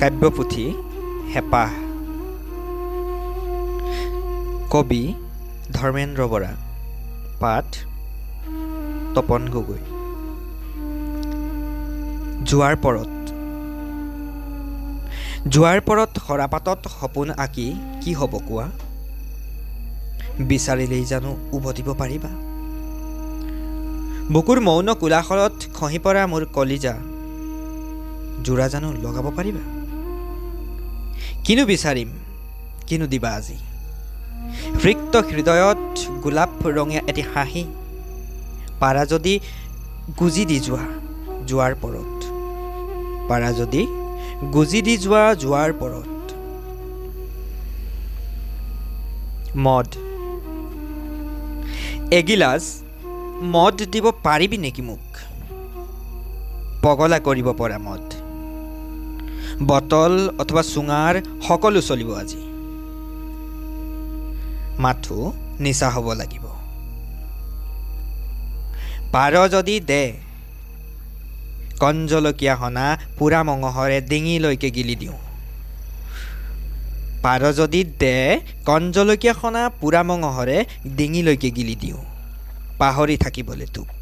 কাব্যপুথি হেঁপাহ। কবি ধৰ্মেন্দ্ৰ বৰা। পাঠ তপন গগৈ। জোৱাৰ পৰত। জোৱাৰ পৰত সৰাপাতত সপোন আঁকি কি হ'ব কোৱা? বিচাৰিলেই জানো উভতিব পাৰিবা? বুকুৰ মৌন কোলাহলত খহি পৰা মোৰ কলিজা জোৰা জানো লগাব পাৰিবা? কিনো বিচাৰিম, কিনো দিবা আজি? ৰিক্ত হৃদয়ত গোলাপ ৰঙীয়া এটি হাঁহি। পাৰা যদি গুজি দি যোৱা জোৱাৰ পৰত। পাৰা যদি গুজি দি যোৱা জোৱাৰ পৰত। মদ। এগিলাচ মদ দিব পাৰিবি নেকি মোক? পগলা কৰিব পৰা মদ। বটল অথবা চুঙাৰ সকলো চলিব আজি। মাথো নিচা হ'ব লাগিব। পাৰ যদি দে কণ জলকীয়া সনা পোৰা মঙহৰে ডিঙিলৈকে গিলি দিওঁ। পাৰ যদি দে কণ জলকীয়া সনা পোৰা মঙহৰে ডিঙিলৈকে গিলি দিওঁ। পাহৰি থাকিবলৈ তোক।